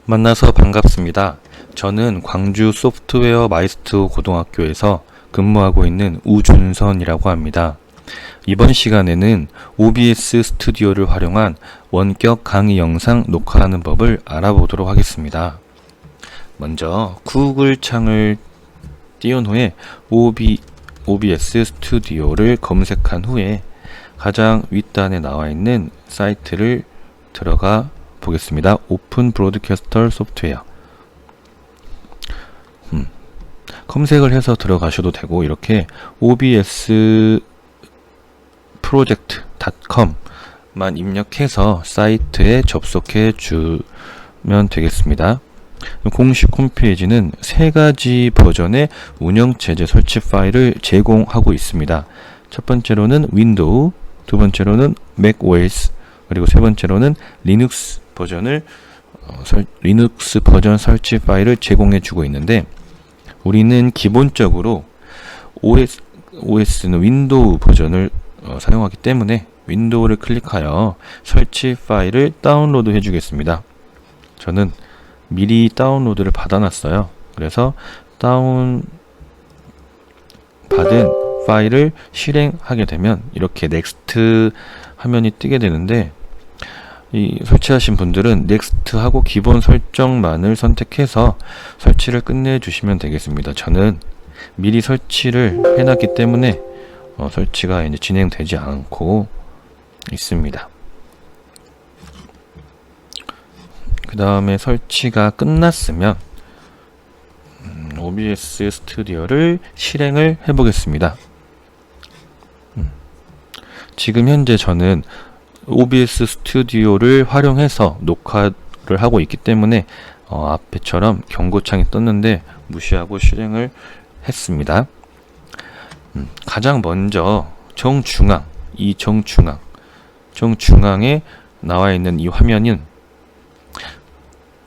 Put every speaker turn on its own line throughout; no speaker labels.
만나서 반갑습니다. 저는 광주 소프트웨어 마이스터 고등학교에서 근무하고 있는 우준선이라고 합니다. 이번 시간에는 OBS 스튜디오를 활용한 원격 강의 영상 녹화하는 법을 알아보도록 하겠습니다. 먼저 구글 창을 띄운 후에 OBS 스튜디오를 검색한 후에 가장 윗단에 나와 있는 사이트를 들어가 보겠습니다. 오픈 브로드캐스터 소프트웨어. 검색을 해서 들어가셔도 되고, 이렇게 obs project.com만 입력해서 사이트에 접속해 주면 되겠습니다. 공식 홈페이지는 3가지 버전의 운영체제 설치 파일을 제공하고 있습니다. 첫 번째로는 윈도우, 두 번째로는 맥OS, 그리고 세 번째로는 리눅스 버전 설치 파일을 제공해 주고 있는데, 우리는 기본적으로 OS는 윈도우 버전을 사용하기 때문에 윈도우를 클릭하여 설치 파일을 다운로드 해 주겠습니다. 저는 미리 다운로드를 받아놨어요. 그래서 다운 받은 파일을 실행하게 되면 이렇게 넥스트 화면이 뜨게 되는데, 이 설치하신 분들은 넥스트 하고 기본 설정만을 선택해서 설치를 끝내 주시면 되겠습니다. 저는 미리 설치를 해놨기 때문에 설치가 이제 진행되지 않고 있습니다. 그 다음에 설치가 끝났으면 OBS 스튜디오를 실행을 해 보겠습니다. 지금 현재 저는 OBS 스튜디오를 활용해서 녹화를 하고 있기 때문에 앞에처럼 경고창이 떴는데 무시하고 실행을 했습니다. 가장 먼저 정중앙에 나와 있는 이 화면은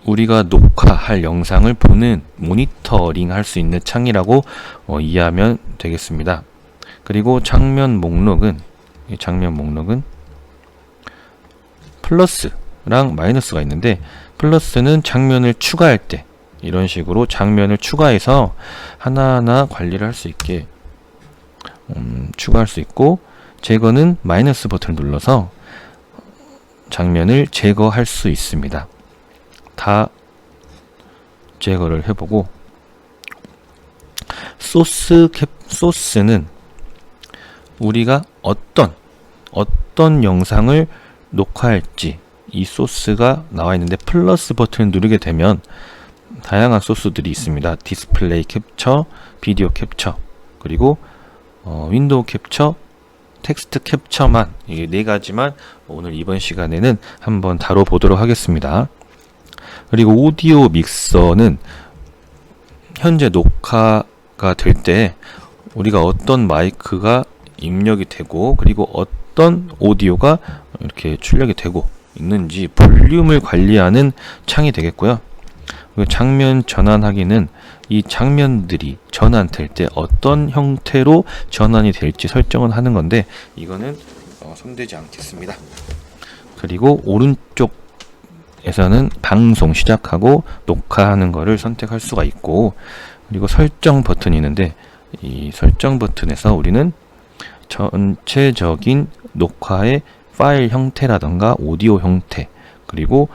우리가 녹화할 영상을 보는 모니터링 할 수 있는 창이라고 이해하면 되겠습니다. 그리고 장면 목록은 플러스랑 마이너스가 있는데, 플러스는 장면을 추가할 때 이런 식으로 장면을 추가해서 하나하나 관리를 할 수 있게 추가할 수 있고, 제거는 마이너스 버튼을 눌러서 장면을 제거할 수 있습니다. 다 제거를 해보고, 소스는 우리가 어떤 영상을 녹화할지 이 소스가 나와 있는데, 플러스 버튼을 누르게 되면 다양한 소스들이 있습니다. 디스플레이 캡처, 비디오 캡처, 그리고 윈도우 캡처, 텍스트 캡처만, 이게 4가지만 오늘 이번 시간에는 한번 다뤄보도록 하겠습니다. 그리고 오디오 믹서는 현재 녹화가 될 때 우리가 어떤 마이크가 입력이 되고, 그리고 어떤 오디오가 이렇게 출력이 되고 있는지 볼륨을 관리하는 창이 되겠고요. 그리고 장면 전환하기는 이 장면들이 전환될 때 어떤 형태로 전환이 될지 설정을 하는 건데, 이거는 손대지 않겠습니다. 그리고 오른쪽에서는 방송 시작하고 녹화하는 거를 선택할 수가 있고, 그리고 설정 버튼이 있는데, 이 설정 버튼에서 우리는 전체적인 녹화의 파일 형태라던가 오디오 형태, 그리고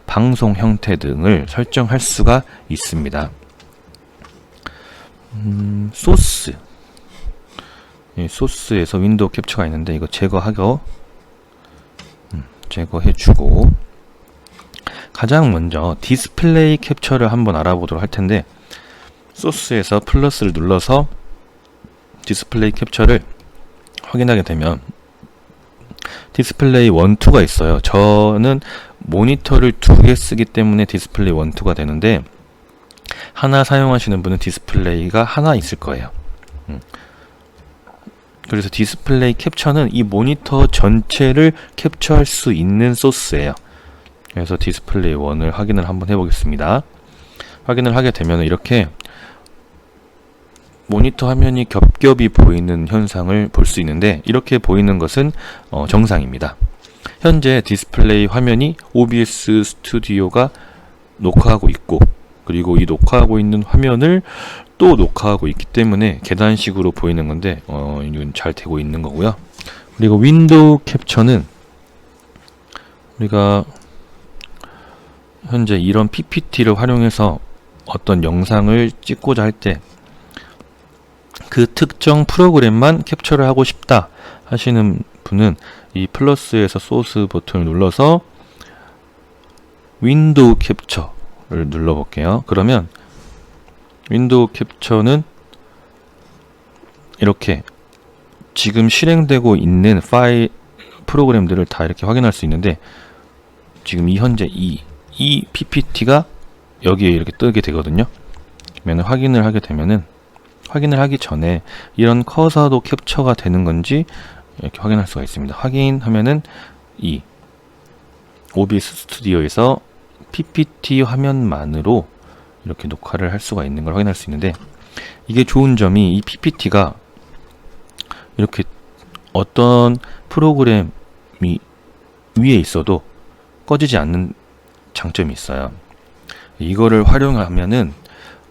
방송 형태 등을 설정할 수가 있습니다. 소스에서 윈도우 캡처가 있는데, 이거 제거해주고, 가장 먼저 디스플레이 캡처를 한번 알아보도록 할 텐데, 소스에서 플러스를 눌러서 디스플레이 캡처를 확인하게 되면 디스플레이 1, 2가 있어요. 저는 모니터를 2개 쓰기 때문에 디스플레이 1, 2가 되는데, 하나 사용하시는 분은 디스플레이가 하나 있을 거예요. 그래서 디스플레이 캡처는 이 모니터 전체를 캡처할 수 있는 소스예요. 그래서 디스플레이 1을 확인을 한번 해보겠습니다. 확인을 하게 되면 이렇게 모니터 화면이 겹겹이 보이는 현상을 볼 수 있는데, 이렇게 보이는 것은 정상입니다. 현재 디스플레이 화면이 OBS 스튜디오가 녹화하고 있고, 그리고 이 녹화하고 있는 화면을 또 녹화하고 있기 때문에 계단식으로 보이는 건데 이건 잘 되고 있는 거고요. 그리고 윈도우 캡처는 우리가 현재 이런 PPT를 활용해서 어떤 영상을 찍고자 할 때 그 특정 프로그램만 캡처를 하고 싶다 하시는 분은 이 플러스에서 소스 버튼을 눌러서 윈도우 캡처를 눌러 볼게요. 그러면 윈도우 캡처는 이렇게 지금 실행되고 있는 파일 프로그램들을 다 이렇게 확인할 수 있는데, 지금 현재 이 PPT가 여기에 이렇게 뜨게 되거든요. 그러면 확인을 하게 되면은, 확인을 하기 전에 이런 커서도 캡처가 되는 건지 이렇게 확인할 수가 있습니다. 확인하면은 이 OBS 스튜디오에서 PPT 화면만으로 이렇게 녹화를 할 수가 있는 걸 확인할 수 있는데, 이게 좋은 점이 이 PPT가 이렇게 어떤 프로그램이 위에 있어도 꺼지지 않는 장점이 있어요. 이거를 활용하면은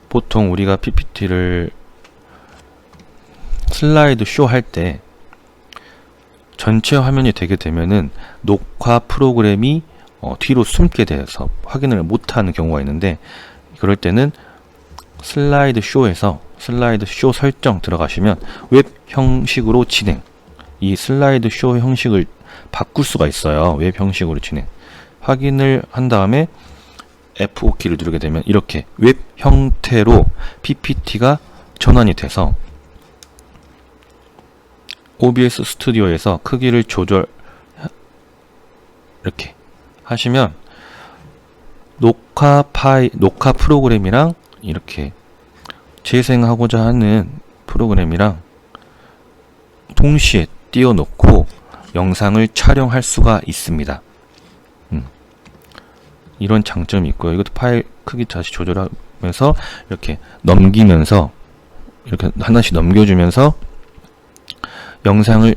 보통 우리가 PPT를 슬라이드 쇼 할 때 전체 화면이 되게 되면은 녹화 프로그램이 뒤로 숨게 돼서 확인을 못하는 경우가 있는데, 그럴 때는 슬라이드 쇼에서 슬라이드 쇼 설정 들어가시면 웹 형식으로 진행, 이 슬라이드 쇼 형식을 바꿀 수가 있어요. 웹 형식으로 진행 확인을 한 다음에 F5키를 누르게 되면 이렇게 웹 형태로 PPT가 전환이 돼서 OBS 스튜디오에서 크기를 조절 이렇게 하시면 녹화 프로그램이랑 이렇게 재생하고자 하는 프로그램이랑 동시에 띄워놓고 영상을 촬영할 수가 있습니다. 이런 장점이 있고요. 이것도 파일 크기 다시 조절하면서 이렇게 넘기면서 이렇게 하나씩 넘겨주면서 영상을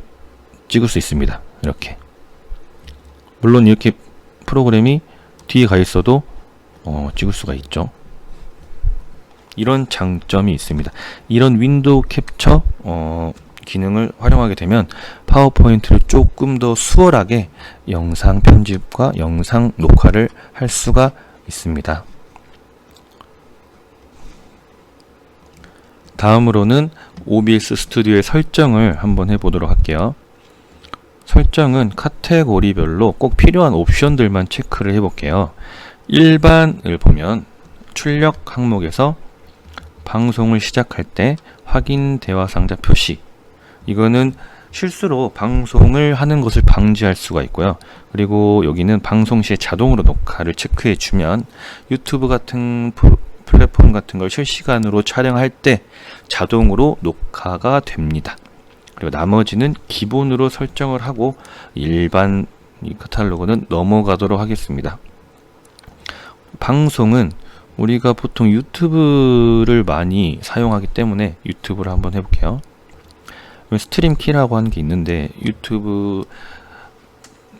찍을 수 있습니다. 이렇게. 물론 이렇게 프로그램이 뒤에 가 있어도 찍을 수가 있죠. 이런 장점이 있습니다. 이런 윈도우 캡처 기능을 활용하게 되면 파워포인트를 조금 더 수월하게 영상 편집과 영상 녹화를 할 수가 있습니다. 다음으로는 OBS 스튜디오의 설정을 한번 해보도록 할게요. 설정은 카테고리별로 꼭 필요한 옵션들만 체크를 해볼게요. 일반을 보면 출력 항목에서 방송을 시작할 때 확인 대화 상자 표시, 이거는 실수로 방송을 하는 것을 방지할 수가 있고요. 그리고 여기는 방송 시에 자동으로 녹화를 체크해 주면 유튜브 같은 플랫폼 같은 걸 실시간으로 촬영할 때 자동으로 녹화가 됩니다. 그리고 나머지는 기본으로 설정을 하고 일반 이 카탈로그는 넘어가도록 하겠습니다. 방송은 우리가 보통 유튜브를 많이 사용하기 때문에 유튜브를 한번 해볼게요. 스트림 키라고 하는 게 있는데, 유튜브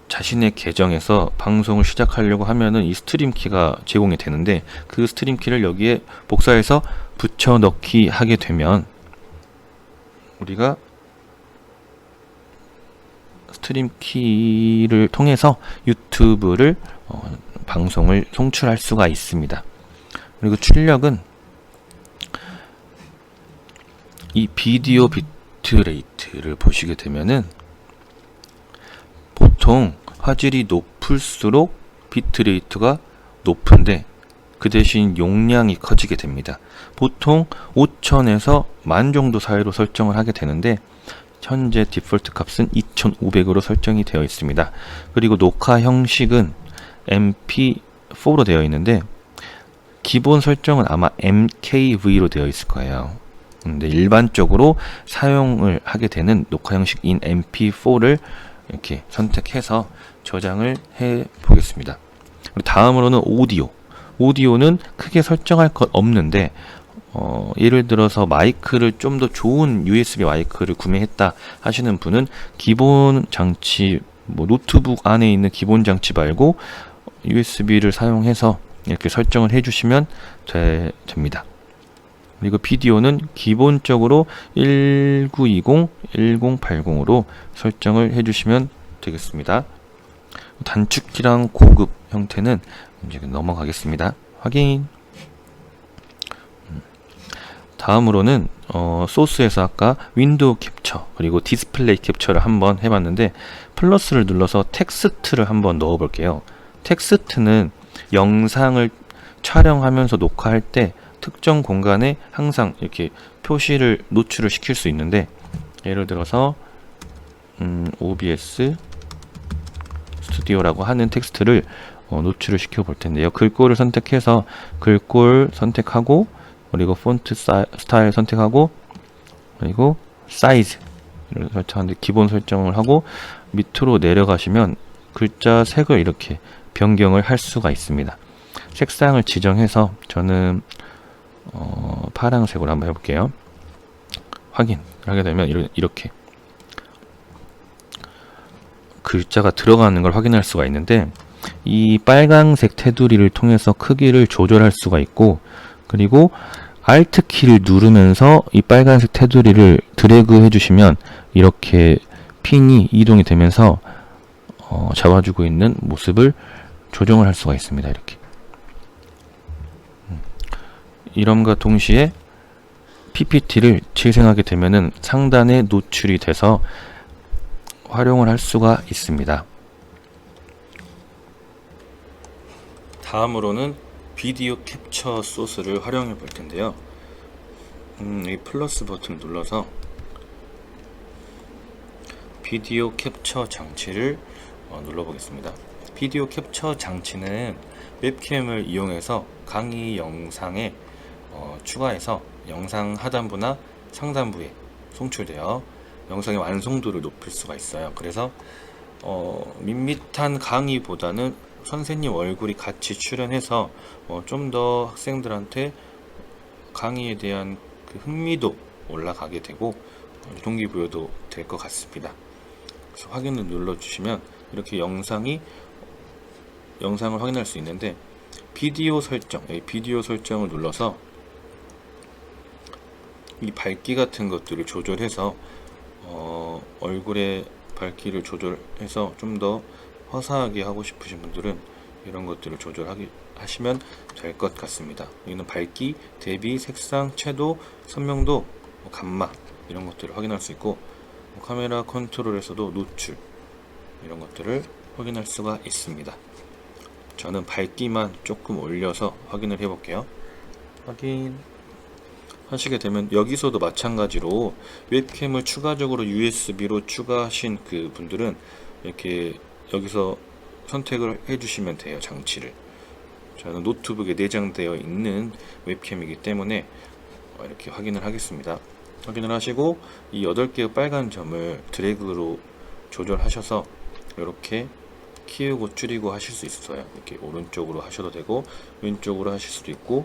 자신의 계정에서 방송을 시작하려고 하면은 이 스트림 키가 제공이 되는데, 그 스트림 키를 여기에 복사해서 붙여 넣기 하게 되면 우리가 스트림 키를 통해서 유튜브를 방송을 송출할 수가 있습니다. 그리고 출력은 이 비디오 비트레이트를 보시게 되면은 보통 화질이 높을수록 비트레이트가 높은데 그 대신 용량이 커지게 됩니다. 보통 5000에서 10,000 정도 사이로 설정을 하게 되는데 현재 디폴트 값은 2500으로 설정이 되어 있습니다. 그리고 녹화 형식은 MP4로 되어 있는데 기본 설정은 아마 MKV로 되어 있을 거예요. 근데 일반적으로 사용을 하게 되는 녹화 형식인 MP4를 이렇게 선택해서 저장을 해 보겠습니다. 다음으로는 오디오는 크게 설정할 것 없는데 예를 들어서 마이크를 좀 더 좋은 USB 마이크를 구매했다 하시는 분은 기본 장치, 노트북 안에 있는 기본 장치 말고 USB를 사용해서 이렇게 설정을 해주시면 됩니다. 그리고 비디오는 기본적으로 1920, 1080으로 설정을 해주시면 되겠습니다. 단축키랑 고급 형태는 이제 넘어가겠습니다. 확인. 다음으로는 소스에서 아까 윈도우 캡처 그리고 디스플레이 캡처를 한번 해봤는데 플러스를 눌러서 텍스트를 한번 넣어 볼게요. 텍스트는 영상을 촬영하면서 녹화할 때 특정 공간에 항상 이렇게 표시를 노출을 시킬 수 있는데, 예를 들어서 OBS 스튜디오라고 하는 텍스트를 노출을 시켜 볼 텐데요. 글꼴을 선택해서 글꼴 선택하고, 그리고 폰트 스타일 선택하고, 그리고 사이즈를 설정하는데 기본 설정을 하고 밑으로 내려가시면 글자 색을 이렇게 변경을 할 수가 있습니다. 색상을 지정해서 저는 파란색으로 한번 해볼게요. 확인을 하게 되면 이렇게 글자가 들어가는 걸 확인할 수가 있는데, 이 빨간색 테두리를 통해서 크기를 조절할 수가 있고, 그리고 Alt 키를 누르면서 이 빨간색 테두리를 드래그 해주시면 이렇게 핀이 이동이 되면서 잡아주고 있는 모습을 조정을 할 수가 있습니다. 이렇게 이름과 동시에 PPT를 재생하게 되면은 상단에 노출이 돼서 활용을 할 수가 있습니다. 다음으로는 비디오 캡처 소스를 활용해 볼 텐데요. 이 플러스 버튼 눌러서 비디오 캡처 장치를 눌러 보겠습니다. 비디오 캡처 장치는 웹캠을 이용해서 강의 영상에 추가해서 영상 하단부나 상단부에 송출되어 영상의 완성도를 높일 수가 있어요. 그래서 밋밋한 강의보다는 선생님 얼굴이 같이 출연해서 좀 더 학생들한테 강의에 대한 그 흥미도 올라가게 되고 동기부여도 될 것 같습니다. 그래서 확인을 눌러주시면 이렇게 영상을 확인할 수 있는데, 비디오 설정을 눌러서 이 밝기 같은 것들을 조절해서 얼굴의 밝기를 조절해서 좀 더 화사하게 하고 싶으신 분들은 이런 것들을 조절하시면 될 것 같습니다. 여기는 밝기, 대비, 색상, 채도, 선명도, 감마 이런 것들을 확인할 수 있고, 카메라 컨트롤에서도 노출 이런 것들을 확인할 수가 있습니다. 저는 밝기만 조금 올려서 확인을 해 볼게요. 확인 하시게 되면 여기서도 마찬가지로 웹캠을 추가적으로 USB로 추가하신 그 분들은 이렇게 여기서 선택을 해주시면 돼요. 장치를. 저는 노트북에 내장되어 있는 웹캠이기 때문에 이렇게 확인을 하겠습니다. 확인을 하시고 이 8개의 빨간 점을 드래그로 조절하셔서 이렇게 키우고 줄이고 하실 수 있어요. 이렇게 오른쪽으로 하셔도 되고 왼쪽으로 하실 수도 있고,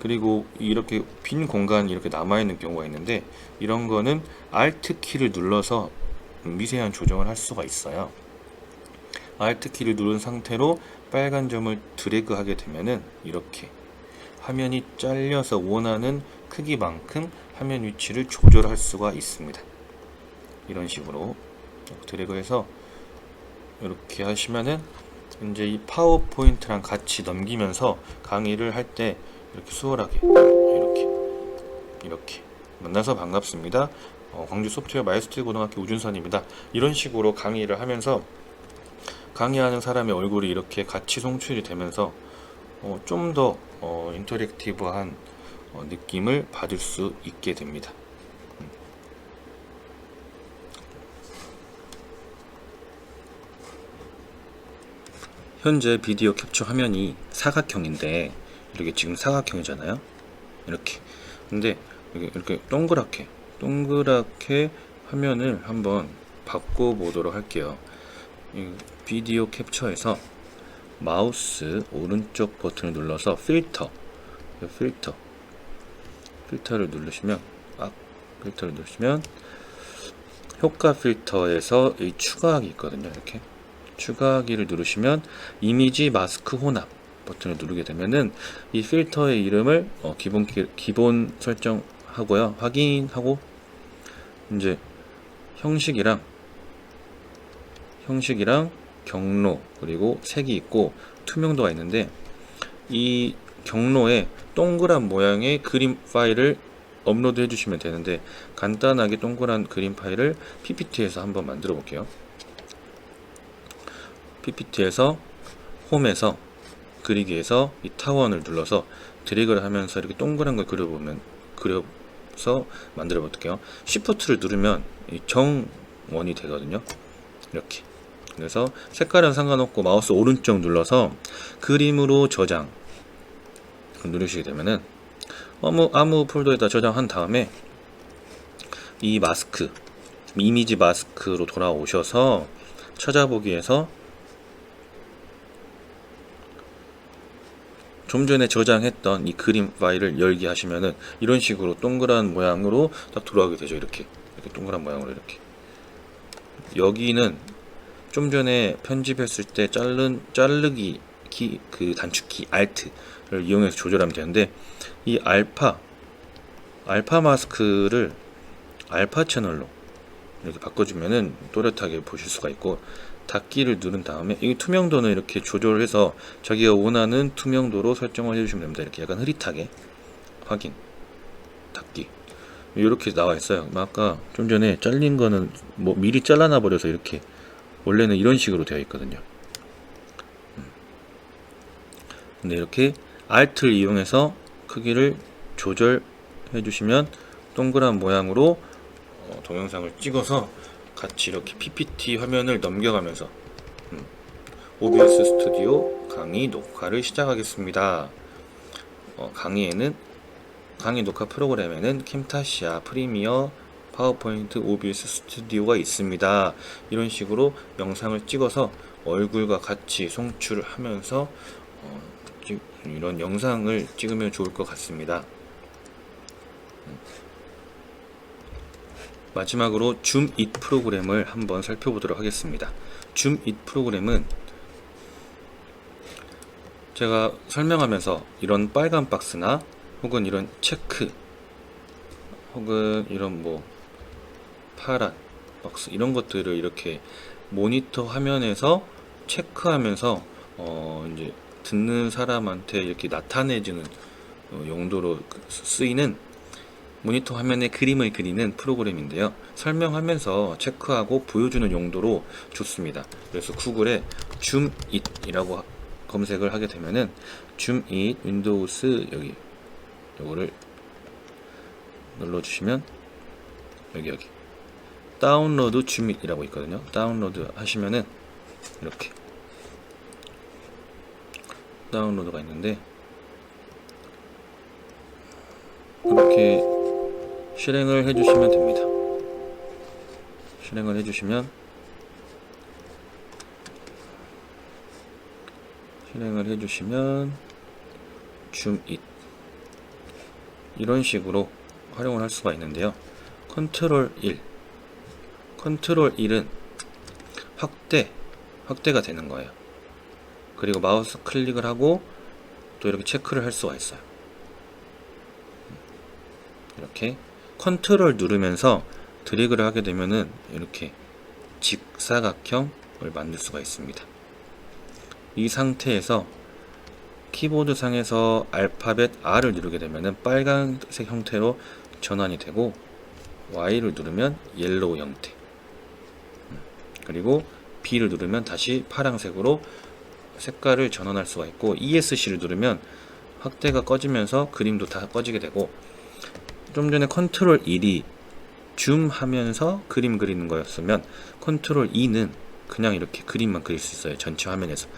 그리고 이렇게 빈 공간이 이렇게 남아있는 경우가 있는데, 이런 거는 Alt 키를 눌러서 미세한 조정을 할 수가 있어요. Alt 키를 누른 상태로 빨간 점을 드래그 하게 되면은 이렇게 화면이 잘려서 원하는 크기만큼 화면 위치를 조절할 수가 있습니다. 이런 식으로 드래그해서 이렇게 하시면은 이제 이 파워포인트랑 같이 넘기면서 강의를 할 때 이렇게 수월하게 이렇게 만나서 반갑습니다. 광주 소프트웨어 마이스터 고등학교 우준선입니다. 이런 식으로 강의를 하면서 강의하는 사람의 얼굴이 이렇게 같이 송출이 되면서 좀 더 인터랙티브한 느낌을 받을 수 있게 됩니다. 현재 비디오 캡처 화면이 사각형인데, 이렇게 지금 사각형이잖아요. 이렇게. 근데 이렇게 동그랗게 화면을 한번 바꿔보도록 할게요. 이 비디오 캡처에서 마우스 오른쪽 버튼을 눌러서 필터를 누르시면 효과 필터에서 이 추가하기 있거든요. 이렇게 추가하기를 누르시면 이미지 마스크 혼합 버튼을 누르게 되면은 이 필터의 이름을 기본 설정하고요. 확인하고 이제 형식이랑 경로 그리고 색이 있고 투명도가 있는데, 이 경로에 동그란 모양의 그림 파일을 업로드 해주시면 되는데, 간단하게 동그란 그림 파일을 PPT에서 한번 만들어 볼게요. PPT에서 홈에서 그리기에서 이 타원을 눌러서 드래그를 하면서 이렇게 동그란 걸 그려서 만들어 볼게요. Shift를 누르면 이 정원이 되거든요. 이렇게. 그래서 색깔은 상관없고 마우스 오른쪽 눌러서 그림으로 저장 누르시게 되면은 아무 폴더에다 저장한 다음에 이 마스크, 이미지 마스크로 돌아오셔서 찾아보기에서 좀 전에 저장했던 이 그림 파일을 열기 하시면은 이런 식으로 동그란 모양으로 딱 돌아오게 되죠. 이렇게 동그란 모양으로 이렇게. 여기는 좀 전에 편집했을 때 자르기 키, 그 단축키 Alt를 이용해서 조절하면 되는데, 이 알파 마스크를 알파 채널로 이렇게 바꿔주면은 또렷하게 보실 수가 있고, 닫기를 누른 다음에 이 투명도는 이렇게 조절해서 자기가 원하는 투명도로 설정을 해주시면 됩니다. 이렇게 약간 흐릿하게 확인, 닫기 이렇게 나와 있어요. 아까 좀 전에 잘린 거는 뭐 미리 잘라놔 버려서 이렇게 원래는 이런 식으로 되어 있거든요. 근데 이렇게 Alt를 이용해서 크기를 조절해 주시면 동그란 모양으로 동영상을 찍어서 같이 이렇게 PPT 화면을 넘겨가면서 OBS 스튜디오 강의 녹화를 시작하겠습니다. 강의 녹화 프로그램에는 캠타시아, 프리미어, 파워포인트, OBS 스튜디오가 있습니다. 이런 식으로 영상을 찍어서 얼굴과 같이 송출을 하면서 이런 영상을 찍으면 좋을 것 같습니다. 마지막으로 줌 잇 프로그램을 한번 살펴보도록 하겠습니다. 줌 잇 프로그램은 제가 설명하면서 이런 빨간 박스나 혹은 이런 체크 혹은 이런 뭐 파란 박스 이런 것들을 이렇게 모니터 화면에서 체크하면서 이제 듣는 사람한테 이렇게 나타내주는 용도로 쓰이는 모니터 화면에 그림을 그리는 프로그램인데요. 설명하면서 체크하고 보여주는 용도로 좋습니다. 그래서 구글에 줌 잇이라고 검색을 하게 되면은 줌 잇 윈도우스 여기 요거를 눌러주시면 여기 다운로드 줌 잇이라고 있거든요. 다운로드 하시면은 이렇게 다운로드가 있는데, 이렇게 실행을 해주시면 됩니다. 실행을 해주시면 줌 잇 이런 식으로 활용을 할 수가 있는데요. 컨트롤 1은 확대가 되는 거예요. 그리고 마우스 클릭을 하고 또 이렇게 체크를 할 수가 있어요. 이렇게 컨트롤 누르면서 드래그를 하게 되면은 이렇게 직사각형을 만들 수가 있습니다. 이 상태에서 키보드 상에서 알파벳 R을 누르게 되면은 빨간색 형태로 전환이 되고, Y를 누르면 옐로우 형태, 그리고 B를 누르면 다시 파란색으로 색깔을 전환할 수가 있고, ESC를 누르면 확대가 꺼지면서 그림도 다 꺼지게 되고, 좀 전에 컨트롤 1이 줌 하면서 그림 그리는 거였으면 컨트롤 2는 그냥 이렇게 그림만 그릴 수 있어요. 전체 화면에서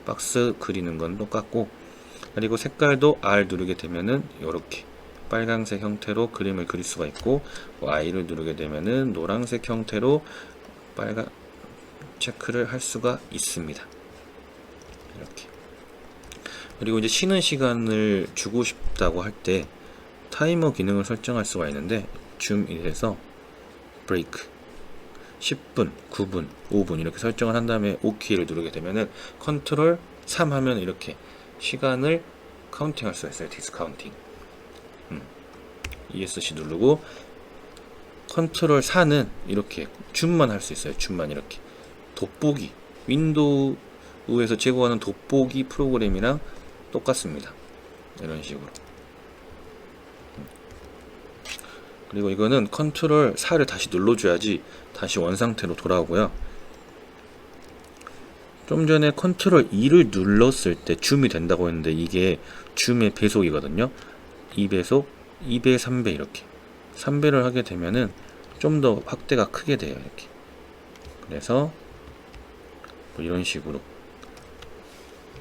박스 그리는 건 똑같고, 그리고 색깔도 R 누르게 되면은 이렇게 빨간색 형태로 그림을 그릴 수가 있고, Y를 누르게 되면은 노란색 형태로 빨간 체크를 할 수가 있습니다. 이렇게. 그리고 이제 쉬는 시간을 주고 싶다고 할 때 타이머 기능을 설정할 수가 있는데, 줌 잇에서 브레이크 10분, 9분, 5분 이렇게 설정을 한 다음에 OK를 누르게 되면은 컨트롤 3 하면 이렇게 시간을 카운팅할 수가 있어요. 디스카운팅. ESC 누르고 컨트롤 4는 이렇게 줌만 할 수 있어요. 줌만 이렇게. 돋보기. 윈도우에서 제공하는 돋보기 프로그램이랑 똑같습니다. 이런 식으로. 그리고 이거는 컨트롤 4를 다시 눌러줘야지 다시 원상태로 돌아오고요. 좀 전에 컨트롤 2를 눌렀을 때 줌이 된다고 했는데 이게 줌의 배속이거든요. 2배속, 2배, 3배 이렇게 3배를 하게 되면은 좀 더 확대가 크게 돼요. 이렇게. 그래서 뭐 이런 식으로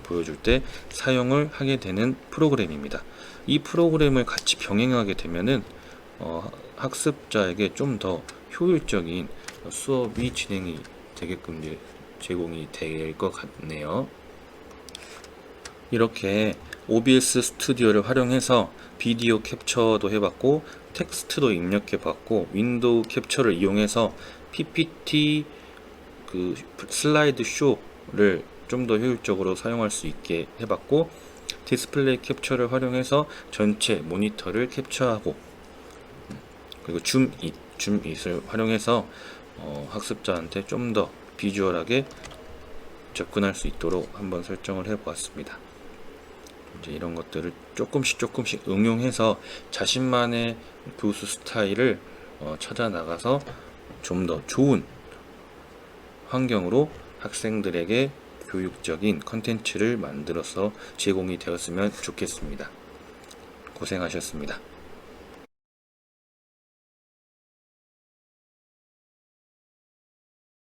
보여줄 때 사용을 하게 되는 프로그램입니다. 이 프로그램을 같이 병행하게 되면은 학습자에게 좀 더 효율적인 수업이 진행이 되게끔 이제 제공이 될 것 같네요. 이렇게 OBS 스튜디오를 활용해서 비디오 캡처도 해봤고 텍스트도 입력해봤고 윈도우 캡처를 이용해서 PPT 그 슬라이드 쇼를 좀 더 효율적으로 사용할 수 있게 해봤고 디스플레이 캡처를 활용해서 전체 모니터를 캡처하고 그리고 줌잇을 활용해서 학습자한테 좀 더 비주얼하게 접근할 수 있도록 한번 설정을 해보았습니다. 이제 이런 것들을 조금씩 응용해서 자신만의 교수 스타일을 찾아 나가서 좀 더 좋은 환경으로 학생들에게 교육적인 컨텐츠를 만들어서 제공이 되었으면 좋겠습니다. 고생하셨습니다.